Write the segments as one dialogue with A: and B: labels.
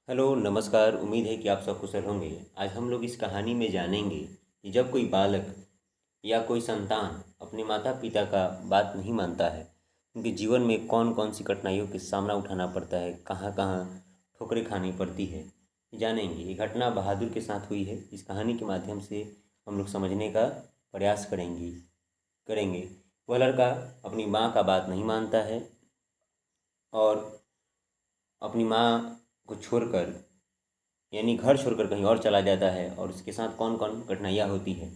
A: Hello नमस्कार। उम्मीद है कि आप सब कुशल होंगे। आज हम लोग इस कहानी में जानेंगे कि जब कोई बालक या कोई संतान अपने माता पिता का बात नहीं मानता है, उनके जीवन में कौन कौन सी कठिनाइयों का सामना उठाना पड़ता है, कहाँ कहाँ ठोकरें खानी पड़ती है, जानेंगे। ये घटना बहादुर के साथ हुई है। इस कहानी के माध्यम से हम लोग समझने का प्रयास करेंगे। वह लड़का अपनी माँ का बात नहीं मानता है और अपनी माँ को छोड़कर यानी घर छोड़कर कहीं और चला जाता है और उसके साथ कौन कौन कठिनाइयाँ होती है।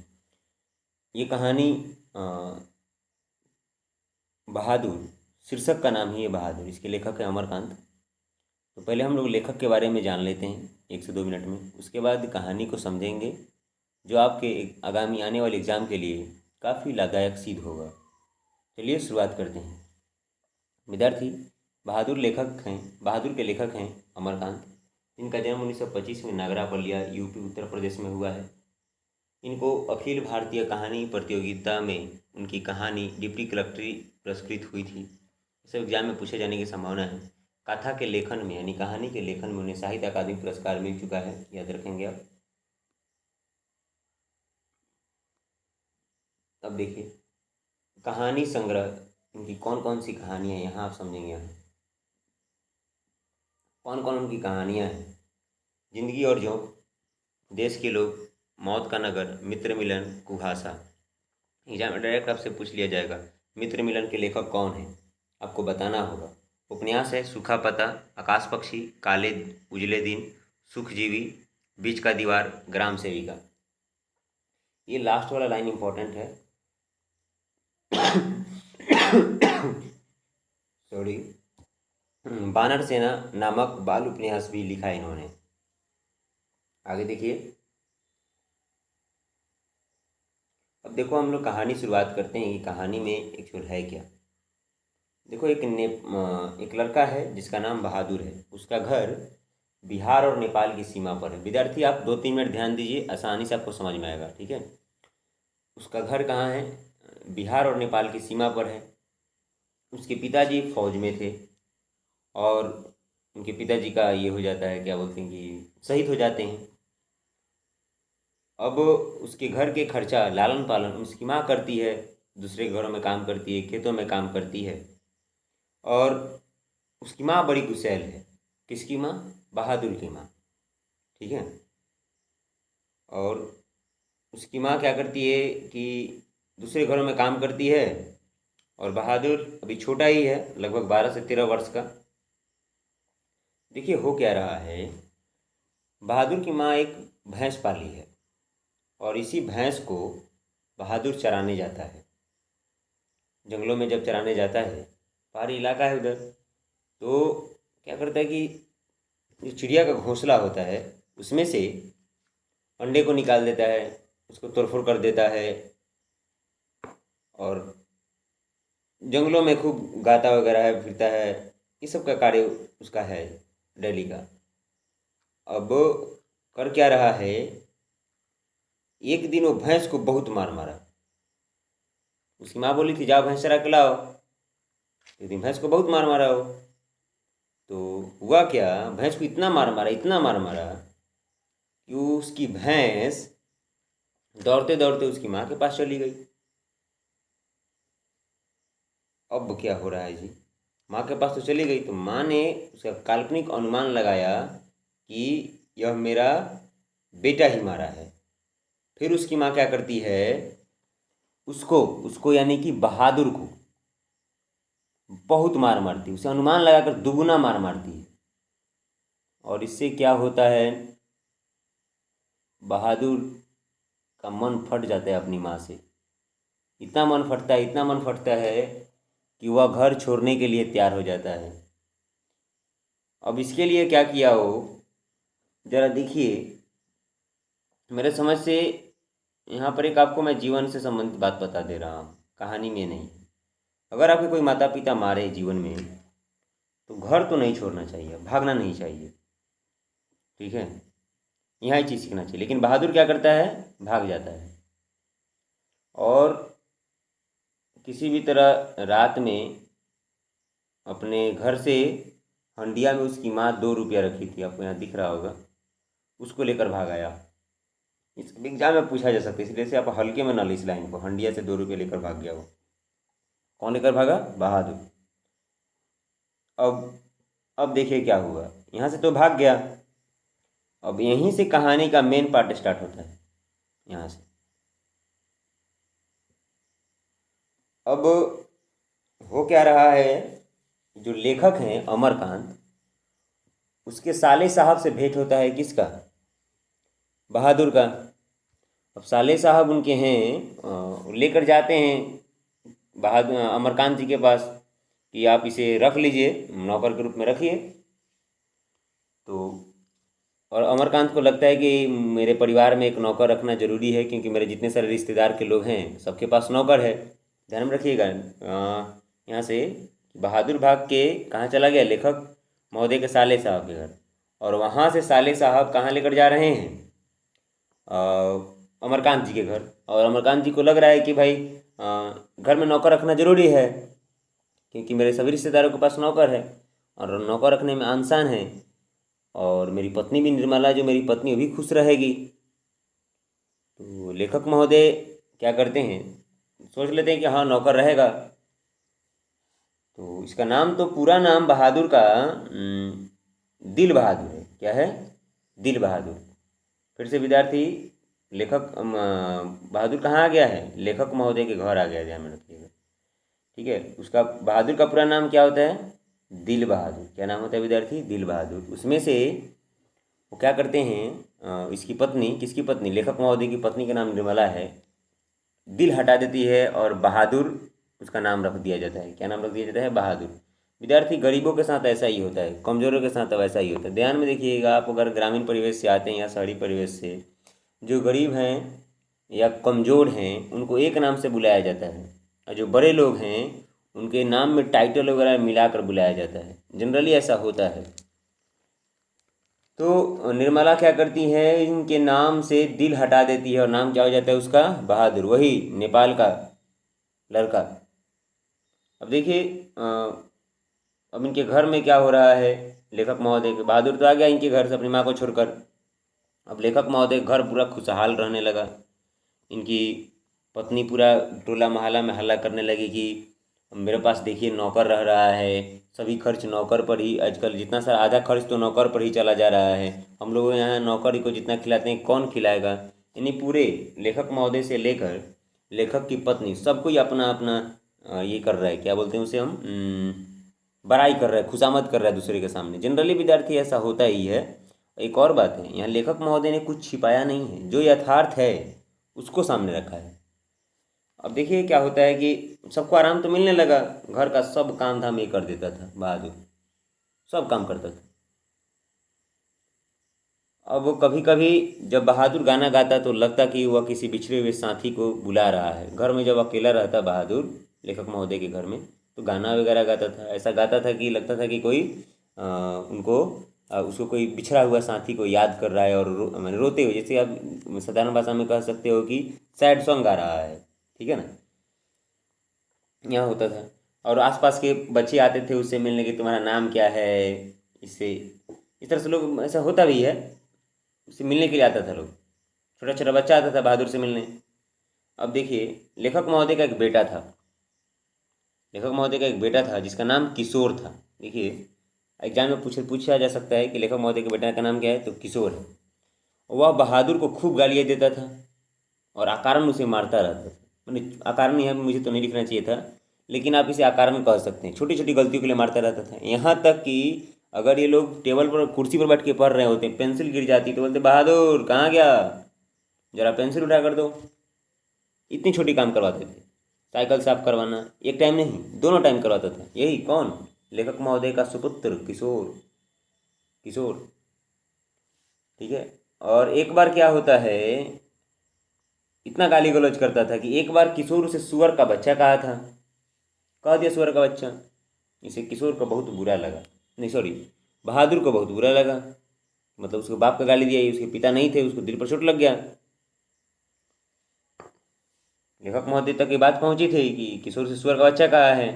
A: ये कहानी अ, बहादुर, शीर्षक का नाम ही है बहादुर। इसके लेखक है अमरकांत। तो पहले हम लोग लेखक के बारे में जान लेते हैं 1 से 2 मिनट में, उसके बाद कहानी को समझेंगे, जो आपके आगामी आने वाले एग्ज़ाम के लिए काफ़ी लाभदायक सिद्ध होगा। चलिए शुरुआत करते हैं। विद्यार्थी, बहादुर के लेखक हैं अमरकांत। इनका जन्म 1925 में नागरा बलिया यूपी उत्तर प्रदेश में हुआ है। इनको अखिल भारतीय कहानी प्रतियोगिता में उनकी कहानी डिप्टी कलेक्ट्री पुरस्कृत हुई थी। इसे एग्जाम में पूछे जाने की संभावना है। कथा के लेखन में यानी कहानी के लेखन में उन्हें साहित्य अकादमी पुरस्कार मिल चुका है, याद रखेंगे आप। अब देखिए कहानी संग्रह, उनकी कौन कौन सी कहानियाँ यहाँ आप समझेंगे। यहाँ कौन कौन उनकी कहानियाँ हैं। जिंदगी और झोंक, देश के लोग, मौत का नगर, मित्र मिलन, कुहासा। एग्जाम में डायरेक्ट आपसे पूछ लिया जाएगा मित्र मिलन के लेखक कौन है, आपको बताना होगा। उपन्यास है सूखा पता, आकाश पक्षी, काले उजले दिन, सुखजीवी, बीच का दीवार, ग्राम सेविका। ये लास्ट वाला लाइन इंपॉर्टेंट है। सॉरी। बानर सेना नामक बाल उपन्यास भी लिखा है इन्होंने। आगे देखिए। अब देखो हम लोग कहानी शुरुआत करते हैं कि कहानी में एक्चुअल है क्या। देखो एक लड़का है जिसका नाम बहादुर है। उसका घर बिहार और नेपाल की सीमा पर है। विद्यार्थी आप 2-3 मिनट ध्यान दीजिए, आसानी से आपको समझ में आएगा, ठीक है। उसका घर कहाँ है? बिहार और नेपाल की सीमा पर है। उसके पिताजी फौज में थे और उनके पिताजी का ये हो जाता है, क्या बोलते हैं कि शहीद हो जाते हैं। अब उसके घर के खर्चा लालन पालन उसकी माँ करती है, दूसरे घरों में काम करती है, खेतों में काम करती है। और उसकी माँ बड़ी गुस्सैल है। किसकी माँ? बहादुर की माँ, ठीक है। और उसकी माँ क्या करती है कि दूसरे घरों में काम करती है और बहादुर अभी छोटा ही है, लगभग 12 से 13 वर्ष का। देखिए हो क्या रहा है। बहादुर की माँ एक भैंस पाली है और इसी भैंस को बहादुर चराने जाता है। जंगलों में जब चराने जाता है, पहाड़ी इलाका है उधर, तो क्या करता है कि जो चिड़िया का घोंसला होता है उसमें से अंडे को निकाल देता है, उसको तोड़फोड़ कर देता है और जंगलों में खूब गाता वगैरह है, फिरता है। ये सब का कार्य उसका है डेली का। अब कर क्या रहा है, एक दिन वो भैंस को बहुत मार मारा। उसकी माँ बोली थी जाओ भैंस चरा के लाओ। एक दिन भैंस को बहुत मार मारा हो। तो हुआ क्या, भैंस को इतना मार मारा, इतना मार मारा कि उसकी भैंस दौड़ते दौड़ते उसकी माँ के पास चली गई। अब क्या हो रहा है जी, माँ के पास तो चली गई, तो माँ ने उसका काल्पनिक अनुमान लगाया कि यह मेरा बेटा ही मारा है। फिर उसकी माँ क्या करती है, उसको उसको यानी कि बहादुर को बहुत मार मारती है। उसे अनुमान लगाकर दुगुना मार मारती है। और इससे क्या होता है, बहादुर का मन फट जाता है अपनी माँ से। इतना मन फटता है, इतना मन फटता है कि वह घर छोड़ने के लिए तैयार हो जाता है। अब इसके लिए क्या किया हो, ज़रा देखिए। मेरे समझ से यहाँ पर एक आपको मैं जीवन से संबंधित बात बता दे रहा हूँ, कहानी में नहीं। अगर आपके कोई माता पिता मारे जीवन में, तो घर तो नहीं छोड़ना चाहिए, भागना नहीं चाहिए, ठीक है। यहाँ ही चीज़ सीखना चाहिए। लेकिन बहादुर क्या करता है, भाग जाता है और किसी भी तरह रात में अपने घर से हंडिया में उसकी माँ 2 रुपया रखी थी, आपको यहाँ दिख रहा होगा, उसको लेकर भाग आया। इस एग्जाम में पूछा जा सकता है, इसलिए से आप हल्के में ना ली इस लाइन को। हंडिया से 2 रुपये लेकर भाग गया वो। कौन लेकर भागा? बहादुर। अब अब देखिए क्या हुआ, यहाँ से तो भाग गया। अब यहीं से कहानी का मेन पार्ट स्टार्ट होता है, यहाँ से। अब हो क्या रहा है, जो लेखक हैं अमरकांत, उसके साले साहब से भेंट होता है। किसका? बहादुर का। अब साले साहब उनके हैं, लेकर जाते हैं बहादुर अमरकांत जी के पास कि आप इसे रख लीजिए, नौकर के रूप में रखिए। तो और अमरकांत को लगता है कि मेरे परिवार में एक नौकर रखना ज़रूरी है, क्योंकि मेरे जितने सारे रिश्तेदार के लोग हैं सबके पास नौकर है। ध्यान में रखिएगा। यहाँ से बहादुर भाग के कहाँ चला गया? लेखक महोदय के साले साहब के घर। और वहाँ से साले साहब कहाँ लेकर जा रहे हैं? अमरकांत जी के घर। और अमरकांत जी को लग रहा है कि भाई घर में नौकर रखना ज़रूरी है, क्योंकि मेरे सभी रिश्तेदारों के पास नौकर है और नौकर रखने में आसान है, और मेरी पत्नी भी निर्मला, जो मेरी पत्नी, वो भी खुश रहेगी। तो लेखक महोदय क्या करते हैं, सोच लेते हैं कि हाँ नौकर रहेगा। तो इसका नाम, तो पूरा नाम बहादुर का दिल बहादुर है। क्या है? दिल बहादुर। फिर से विद्यार्थी, लेखक बहादुर कहाँ आ गया है? लेखक महोदय के घर आ गया, ध्यान में रखिएगा। ठीक है, उसका बहादुर का पूरा नाम क्या होता है? दिल बहादुर। क्या नाम होता है विद्यार्थी? दिल बहादुर। उसमें से वो क्या करते हैं, इसकी पत्नी, किसकी पत्नी? लेखक महोदय की पत्नी का नाम निर्मला है, दिल हटा देती है और बहादुर उसका नाम रख दिया जाता है। क्या नाम रख दिया जाता है? बहादुर। विद्यार्थी, गरीबों के साथ ऐसा ही होता है, कमज़ोरों के साथ वैसा ही होता है। ध्यान में देखिएगा, आप अगर ग्रामीण परिवेश से आते हैं या शहरी परिवेश से, जो गरीब हैं या कमज़ोर हैं उनको एक नाम से बुलाया जाता है, और जो बड़े लोग हैं उनके नाम में टाइटल वगैरह मिलाकर बुलाया जाता है। जनरली ऐसा होता है। तो निर्मला क्या करती है, इनके नाम से दिल हटा देती है और नाम क्या हो जाता है उसका? बहादुर। वही नेपाल का लड़का। अब देखिए, अब इनके घर में क्या हो रहा है, लेखक महोदय के, बहादुर तो आ गया इनके घर से अपनी माँ को छोड़कर। अब लेखक महोदय का घर पूरा खुशहाल रहने लगा। इनकी पत्नी पूरा टोला मोहल्ला में हल्ला करने लगी कि मेरे पास देखिए नौकर रह रहा है, सभी खर्च नौकर पर ही, आजकल जितना सारा आधा खर्च तो नौकर पर ही चला जा रहा है। हम लोग यहाँ नौकर को जितना खिलाते हैं कौन खिलाएगा? यानी पूरे लेखक महोदय से लेकर लेखक की पत्नी सबको ही अपना अपना ये कर रहा है, क्या बोलते हैं उसे हम, बड़ाई कर रहा है, खुशामद कर रहा है दूसरे के सामने। जनरली विद्यार्थी ऐसा होता ही है। एक और बात है, यहाँ लेखक महोदय ने कुछ छिपाया नहीं है, जो यथार्थ है उसको सामने रखा है। अब देखिए क्या होता है कि सबको आराम तो मिलने लगा, घर का सब काम धाम ये कर देता था बहादुर, सब काम करता था। अब वो कभी कभी जब बहादुर गाना गाता तो लगता कि वह किसी बिछड़े हुए साथी को बुला रहा है। घर में जब अकेला रहता बहादुर लेखक महोदय के घर में, तो गाना वगैरह गाता था, ऐसा गाता था कि लगता था कि कोई उसको कोई बिछड़ा हुआ साथी को याद कर रहा है, और मैंने रोते हुए, जैसे आप साधारण भाषा में कह सकते हो कि सैड सॉन्ग गा रहा है। ठीक है ना, यहाँ होता था। और आसपास के बच्चे आते थे उससे मिलने के, तुम्हारा नाम क्या है, इससे इस तरह से लोग, ऐसा होता भी है, उससे मिलने के लिए आता था लोग। छोटा छोटा बच्चा आता था बहादुर से मिलने। अब देखिए, लेखक महोदय का एक बेटा था, लेखक महोदय का एक बेटा था जिसका नाम किशोर था। देखिए, एग्जाम में पूछा जा सकता है कि लेखक महोदय के बेटे का नाम क्या है, तो किशोर है। वह बहादुर को खूब गालियाँ देता था और अकारण उसे मारता रहता था। मैंने अकारण यहाँ मुझे तो नहीं लिखना चाहिए था, लेकिन आप इसे अकारण कह सकते हैं। छोटी छोटी गलतियों के लिए मारता रहता था, यहाँ तक कि अगर ये लोग टेबल पर कुर्सी पर बैठ के पढ़ रहे होते, पेंसिल गिर जाती तो बोलते, बहादुर कहाँ गया, जरा पेंसिल उठा कर दो। इतनी छोटी काम करवाते थे। साइकिल साफ करवाना, एक टाइम नहीं दोनों टाइम करवाता था। यही कौन? लेखक महोदय का सुपुत्र किशोर। किशोर, ठीक है। और एक बार क्या होता है, इतना गाली गलौज करता था कि एक बार किशोर उसे सुअर का बच्चा कहा था, कह दिया सुअर का बच्चा। इसे किशोर को बहुत बुरा लगा, नहीं सॉरी, बहादुर को बहुत बुरा लगा। मतलब उसके बाप का गाली दिया, उसके पिता नहीं थे, उसको दिल पर चोट लग गया। लेखक महोदय तक ये बात पहुंची थी कि किशोर से सुअर का बच्चा कहा है।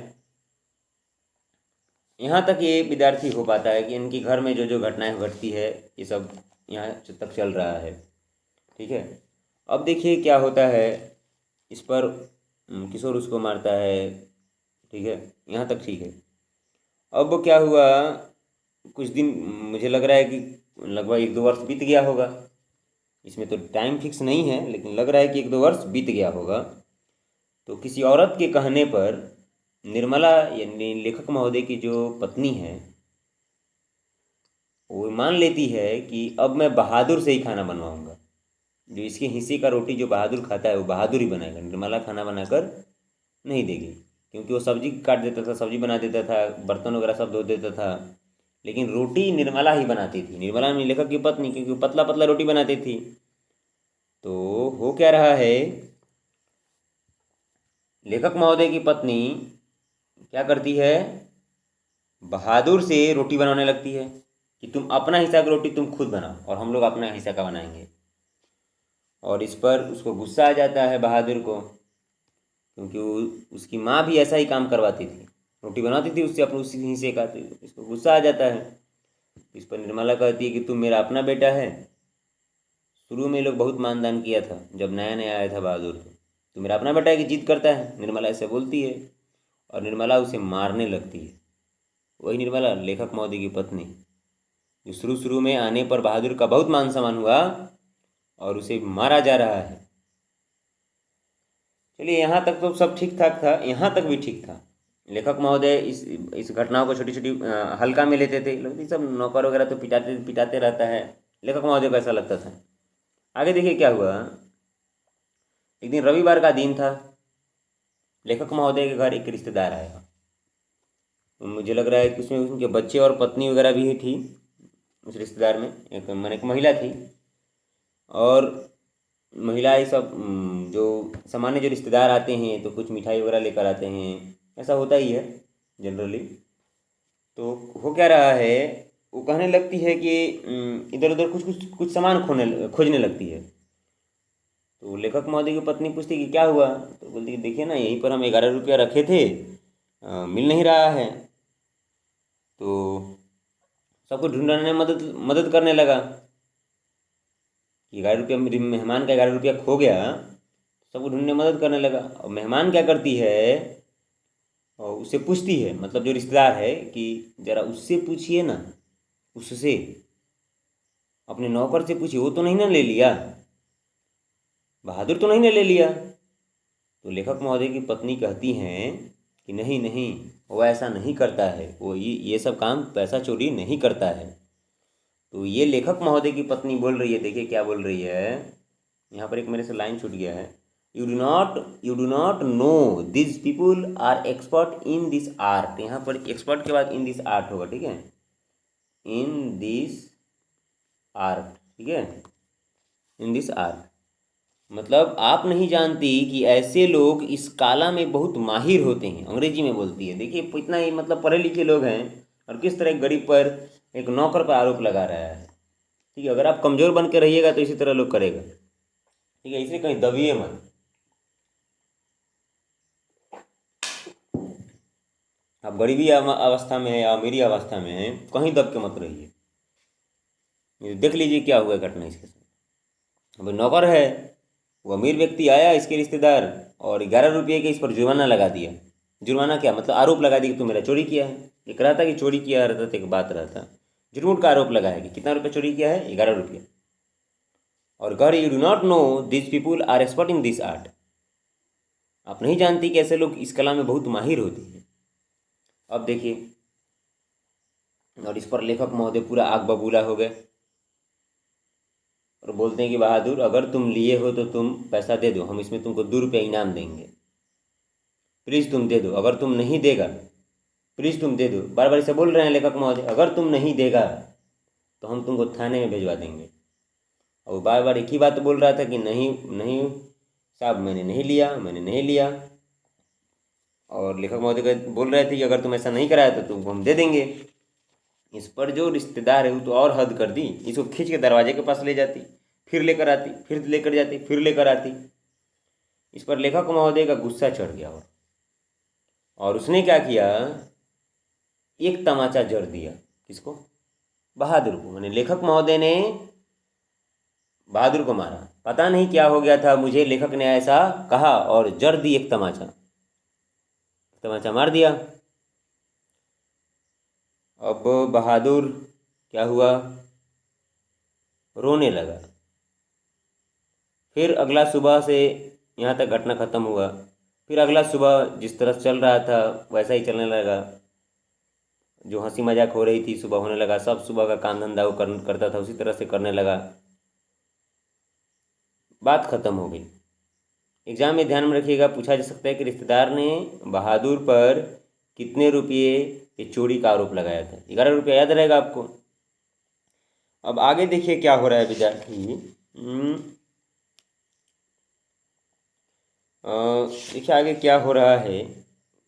A: यहाँ तक ये विद्यार्थी हो पाता है कि इनके घर में जो जो घटनाएं घटती है ये सब यहाँ तक चल रहा है। ठीक है, अब देखिए क्या होता है। इस पर किशोर उसको मारता है। ठीक है, यहाँ तक ठीक है। अब क्या हुआ, कुछ दिन, मुझे लग रहा है कि लगभग 1-2 वर्ष बीत गया होगा। इसमें तो टाइम फिक्स नहीं है, लेकिन लग रहा है कि 1-2 वर्ष बीत गया होगा। तो किसी औरत के कहने पर निर्मला यानी लेखक महोदय की जो पत्नी है वो मान लेती है कि अब मैं बहादुर से ही खाना बनवाऊंगा। जो इसके हिस्से का रोटी जो बहादुर खाता है वो बहादुर ही बनाएगा, निर्मला खाना बनाकर नहीं देगी। क्योंकि वो सब्जी काट देता था, सब्जी बना देता था, बर्तन वगैरह सब धो देता था, लेकिन रोटी निर्मला ही बनाती थी। निर्मला में लेखक की पत्नी, क्योंकि वो पतला पतला रोटी बनाती थी। तो हो क्या रहा है, लेखक महोदय की पत्नी क्या करती है, बहादुर से रोटी बनाने लगती है कि तुम अपना हिस्सा की रोटी तुम खुद बनाओ और हम लोग अपना हिस्सा का बनाएंगे। और इस पर उसको गुस्सा आ जाता है बहादुर को, क्योंकि उसकी माँ भी ऐसा ही काम करवाती थी, रोटी बनाती थी उससे अपने उसी हिस्से का। तो इसको गुस्सा आ जाता है। इस पर निर्मला कहती है कि तुम मेरा अपना बेटा है। शुरू में लोग बहुत मानदान किया था, जब नया नया आया था बहादुर, तो मेरा अपना बेटा है कि जिद करता है, निर्मला ऐसे बोलती है। और निर्मला उसे मारने लगती है। वही निर्मला लेखक महोदय की पत्नी, जो शुरू शुरू में आने पर बहादुर का बहुत मान सम्मान हुआ और उसे मारा जा रहा है। चलिए, यहाँ तक तो सब ठीक ठाक था, यहाँ तक भी ठीक था। लेखक महोदय इस घटनाओं को छोटी छोटी हल्का में लेते थे। लगती सब नौकर वगैरह तो पिटाते पिटाते रहता है, लेखक महोदय को ऐसा लगता था। आगे देखिए क्या हुआ। एक दिन रविवार का दिन था। लेखक महोदय के घर एक रिश्तेदार आया। मुझे लग रहा है कि उसमें उनके बच्चे और पत्नी वगैरह भी थी। उस रिश्तेदार में एक महिला थी। और महिलाएं सब जो सामान्य जो रिश्तेदार आते हैं तो कुछ मिठाई वगैरह लेकर आते हैं, ऐसा होता ही है जनरली। तो हो क्या रहा है, वो कहने लगती है कि इधर उधर कुछ कुछ कुछ सामान खोजने लगती है। तो लेखक महोदय की पत्नी पूछती कि क्या हुआ। तो बोलती कि देखिए ना, यहीं पर हम 11 रुपया रखे थे, मिल नहीं रहा है। तो सबको ढूंढने में मदद मदद करने लगा कि 11 रुपया, मेरी मेहमान का 11 रुपया खो गया। सबको ढूंढने में मदद करने लगा। और मेहमान क्या करती है, और उससे पूछती है, मतलब जो रिश्तेदार है, कि ज़रा उससे पूछिए ना, उससे, अपने नौकर से पूछिए, वो तो नहीं ना ले लिया, बहादुर तो नहीं ना ले लिया। तो लेखक महोदय की पत्नी कहती हैं कि नहीं नहीं, वो ऐसा नहीं करता है, वो ये सब काम पैसा चोरी नहीं करता है। तो ये लेखक महोदय की पत्नी बोल रही है, देखिए क्या बोल रही है। यहाँ पर एक मेरे से लाइन छूट गया है। You do not know this people are expert in this art. यहाँ पर एक्सपर्ट के बाद इन दिस आर्ट होगा, ठीक है, इन दिस आर्ट, ठीक है, इन दिस आर्ट। मतलब आप नहीं जानती कि ऐसे लोग इस कला में बहुत माहिर होते हैं। अंग्रेजी में बोलती है। देखिए इतना ही, मतलब पढ़े लिखे लोग हैं, और किस तरह एक गरीब पर, एक नौकर पर आरोप लगा रहा है। ठीक है, अगर आप कमज़ोर बन के रहिएगा तो इसी तरह लोग करेगा। ठीक है, इसलिए कहीं दबिए मत। आप गरीबी अवस्था में है या अमीरी अवस्था में है, कहीं दब के मत रहिए। ये देख लीजिए क्या हुआ घटना इसके साथ। अब नौकर है, वो अमीर व्यक्ति आया, इसके रिश्तेदार, और 11 रुपये के इस पर जुर्माना लगा दिया। जुर्माना क्या मतलब, आरोप लगा दिया कि तू मेरा चोरी किया है। एक रहा था कि चोरी किया रहता था, एक बात रहा था, झूठ का आरोप लगा है कि कितना रुपये चोरी किया है, 11 रुपये। और घर, you do not know this people are expert in this art. आप नहीं जानती कि ऐसे लोग इस कला में बहुत माहिर होते हैं। अब देखिए, और इस पर लेखक महोदय पूरा आग बबूला हो गए और बोलते हैं कि बहादुर, अगर तुम लिए हो तो तुम पैसा दे दो, हम इसमें तुमको 2 रुपये इनाम देंगे, प्लीज़ तुम दे दो। अगर तुम नहीं देगा, प्लीज़ तुम दे दो। बार बार इसे बोल रहे हैं लेखक महोदय, अगर तुम नहीं देगा तो हम तुमको थाने में भिजवा देंगे। और वो बार बार एक ही बात बोल रहा था कि नहीं नहीं साहब, मैंने नहीं लिया, मैंने नहीं लिया। और लेखक महोदय बोल रहे थे कि अगर तुम ऐसा नहीं कराया तो तुमको हम दे देंगे। इस पर जो रिश्तेदार है वो तो और हद कर दी, इसको खींच के दरवाजे के पास ले जाती, फिर लेकर आती, फिर लेकर जाती, फिर लेकर आती। इस पर लेखक महोदय का गुस्सा चढ़ गया। और उसने क्या किया, एक तमाचा जड़ दिया। किसको? बहादुर को। मैंने लेखक महोदय ने बहादुर को मारा, पता नहीं क्या हो गया था, मुझे लेखक ने ऐसा कहा और जड़ दी एक तमाचा, तमाचा मार दिया। अब बहादुर क्या हुआ? रोने लगा। फिर अगला सुबह से यहाँ तक घटना ख़त्म हुआ। फिर अगला सुबह जिस तरह चल रहा था वैसा ही चलने लगा। जो हंसी मजाक हो रही थी सुबह होने लगा, सब सुबह का काम धंधा वो करता था उसी तरह से करने लगा। बात ख़त्म हो गई। एग्ज़ाम में ध्यान में रखिएगा, पूछा जा सकता है कि रिश्तेदार ने बहादुर पर कितने रुपये ये चोरी का आरोप लगाया था। 11 रुपया, याद रहेगा आपको। अब आगे देखिए क्या हो रहा है विद्यार्थी। देखिए आगे क्या हो रहा है।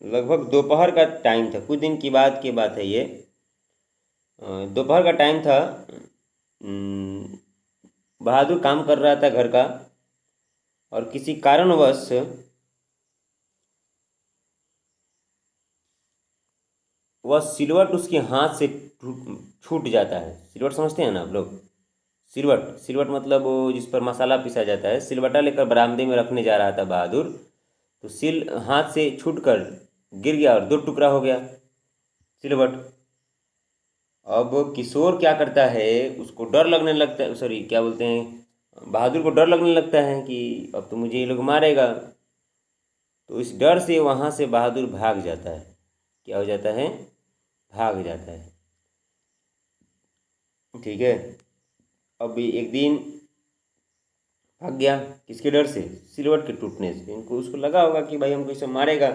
A: लगभग दोपहर का टाइम था, कुछ दिन की बात है ये। दोपहर का टाइम था। बहादुर काम कर रहा था घर का, और किसी कारणवश वह सिलवट उसके हाथ से छूट जाता है। सिलवट समझते हैं ना आप लोग? सिलवट, सिलवट मतलब वो जिस पर मसाला पीसा जाता है। सिलवटा लेकर बरामदे में रखने जा रहा था बहादुर, तो सिल हाथ से छूटकर गिर गया और दो टुकड़ा हो गया सिलवट। अब किशोर क्या करता है, उसको डर लगने लगता है, सॉरी क्या बोलते हैं, बहादुर को डर लगने लगता है कि अब तो मुझे ये लोग मारेगा। तो इस डर से वहाँ से बहादुर भाग जाता है। क्या हो जाता है? भाग जाता है। ठीक है। अब एक दिन भाग गया, किसके डर से? सिलवट के टूटने से। इनको उसको लगा होगा कि भाई हमको इसे मारेगा।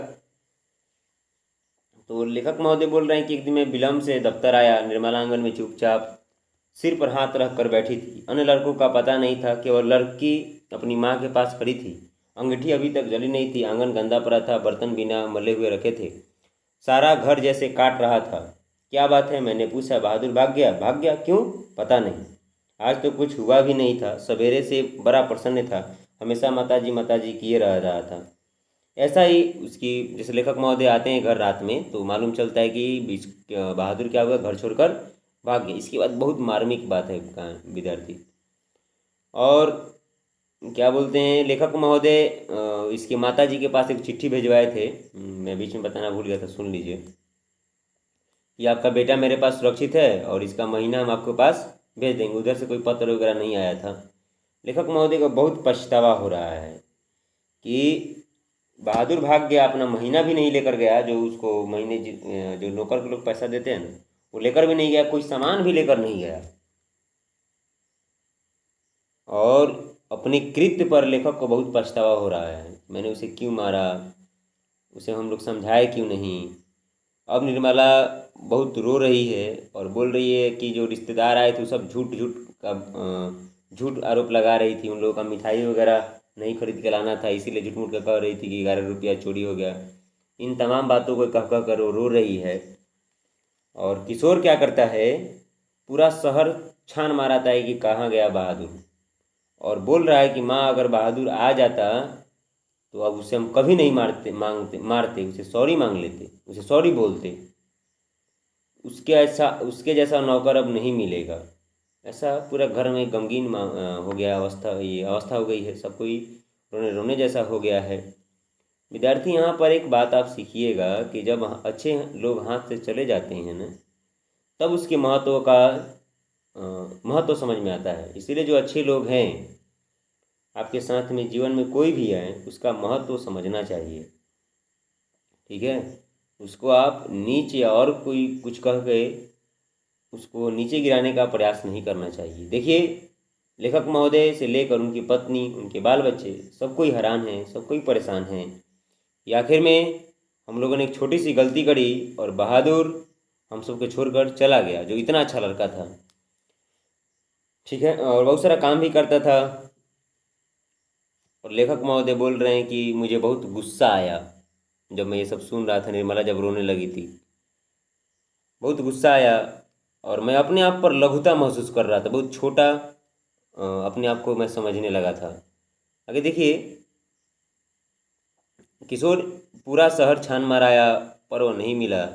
A: तो लेखक महोदय बोल रहे हैं कि एक दिन मैं विलम्ब से दफ्तर आया, निर्मला आंगन में चुपचाप सिर पर हाथ रख कर बैठी थी। अन्य लड़कों का पता नहीं था, केवल लड़की अपनी माँ के पास खड़ी थी। अंगीठी अभी तक जली नहीं थी, आंगन गंदा पड़ा था, बर्तन बिना मले हुए रखे थे, सारा घर जैसे काट रहा था। क्या बात है? मैंने पूछा। बहादुर भाग गया। भाग गया? क्यों? पता नहीं, आज तो कुछ हुआ भी नहीं था, सवेरे से बड़ा प्रसन्न था, हमेशा माताजी किए रह रहा था। ऐसा ही उसकी, जैसे लेखक महोदय आते हैं घर रात में तो मालूम चलता है कि बीच बहादुर क्या हुआ, घर छोड़कर भाग गया। इसके बाद बहुत मार्मिक बात है विद्यार्थी। और क्या बोलते हैं, लेखक महोदय इसके माता जी के पास एक चिट्ठी भिजवाए थे। मैं बीच में बताना भूल गया था, सुन लीजिए कि आपका बेटा मेरे पास सुरक्षित है और इसका महीना हम आपके पास भेज देंगे। उधर से कोई पत्र वगैरह नहीं आया था। लेखक महोदय को बहुत पछतावा हो रहा है कि बहादुर भाग गया, अपना महीना भी नहीं लेकर गया, जो उसको महीने जो नौकर के लोग पैसा देते हैं ना, वो लेकर भी नहीं गया, कोई सामान भी लेकर नहीं गया। और अपने कृत्य पर लेखक को बहुत पछतावा हो रहा है, मैंने उसे क्यों मारा, उसे हम लोग समझाए क्यों नहीं। अब निर्मला बहुत रो रही है और बोल रही है कि जो रिश्तेदार आए थे वो सब झूठ झूठ का झूठ आरोप लगा रही थी। उन लोगों का मिठाई वगैरह नहीं खरीद के लाना था, इसीलिए झूठ मूठ कर कह रही थी कि 11 रुपया चोरी हो गया। इन तमाम बातों को कह कह कर वो रो रही है। और किशोर क्या करता है, पूरा शहर छान माराता है कि कहाँ गया बहादुर, और बोल रहा है कि माँ अगर बहादुर आ जाता तो अब उसे हम कभी नहीं मारते, उसे सॉरी मांग लेते, उसे सॉरी बोलते, उसके जैसा नौकर अब नहीं मिलेगा। ऐसा पूरा घर में गमगीन हो गया अवस्था, ये अवस्था हो गई है, सब कोई रोने रोने जैसा हो गया है। विद्यार्थी यहाँ पर एक बात आप सीखिएगा कि जब अच्छे लोग हाथ से चले जाते हैं ना, तब उसके महत्व का महत्व समझ में आता है। इसीलिए जो अच्छे लोग हैं आपके साथ में, जीवन में कोई भी आए, उसका महत्व समझना चाहिए। ठीक है, उसको आप नीच या और कोई कुछ कह के उसको नीचे गिराने का प्रयास नहीं करना चाहिए। देखिए, लेखक महोदय से लेकर उनकी पत्नी, उनके बाल बच्चे, सब कोई हैरान हैं, सब कोई परेशान हैं कि आखिर में हम लोगों ने एक छोटी सी गलती करी और बहादुर हम सबको छोड़कर चला गया, जो इतना अच्छा लड़का था। ठीक है, और बहुत सारा काम भी करता था। और लेखक महोदय बोल रहे हैं कि मुझे बहुत गुस्सा आया जब मैं ये सब सुन रहा था, निर्मला जब रोने लगी थी, बहुत गुस्सा आया और मैं अपने आप पर लघुता महसूस कर रहा था, बहुत छोटा अपने आप को मैं समझने लगा था। आगे देखिए, किशोर पूरा शहर छान माराया पर वो नहीं मिला।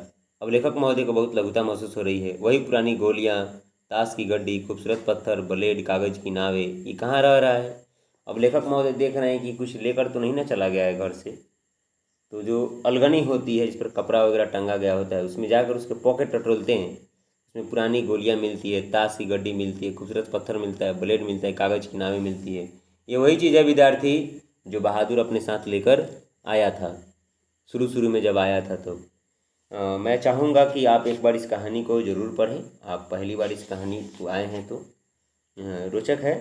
A: अब लेखक महोदय को बहुत लघुता महसूस हो रही है। वही पुरानी गोलियाँ, ताश की गड्डी, खूबसूरत पत्थर, ब्लेड, कागज़ की नावें, ये कहाँ रह रहा है? अब लेखक महोदय देख रहे हैं कि कुछ लेकर तो नहीं ना चला गया है घर से। तो जो अलगनी होती है जिस पर कपड़ा वगैरह टंगा गया होता है, उसमें जाकर उसके पॉकेट टटोलते हैं। उसमें पुरानी गोलियाँ मिलती है, ताश की गड्डी मिलती है, खूबसूरत पत्थर मिलता है, ब्लेड मिलता है, कागज़ की नावें मिलती है। ये वही चीज़ है विद्यार्थी जो बहादुर अपने साथ लेकर आया था शुरू शुरू में जब आया था। तो मैं चाहूँगा कि आप एक बार इस कहानी को ज़रूर पढ़ें। आप पहली बार इस कहानी को आए हैं तो रोचक है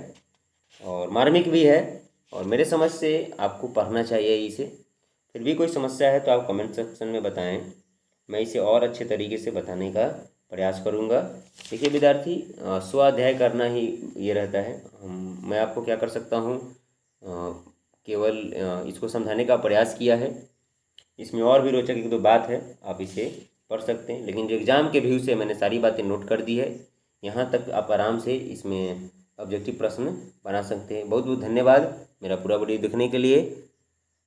A: और मार्मिक भी है, और मेरे समझ से आपको पढ़ना चाहिए इसे। फिर भी कोई समस्या है तो आप कमेंट सेक्शन में बताएं, मैं इसे और अच्छे तरीके से बताने का प्रयास करूंगा। देखिए विद्यार्थी, स्वाध्याय करना ही ये रहता है। मैं आपको क्या कर सकता हूँ, केवल इसको समझाने का प्रयास किया है। इसमें और भी रोचक एक दो बात है, आप इसे पढ़ सकते हैं, लेकिन जो एग्ज़ाम के व्यू से मैंने सारी बातें नोट कर दी है। यहाँ तक आप आराम से इसमें ऑब्जेक्टिव प्रश्न बना सकते हैं। बहुत बहुत धन्यवाद मेरा पूरा वीडियो देखने के लिए।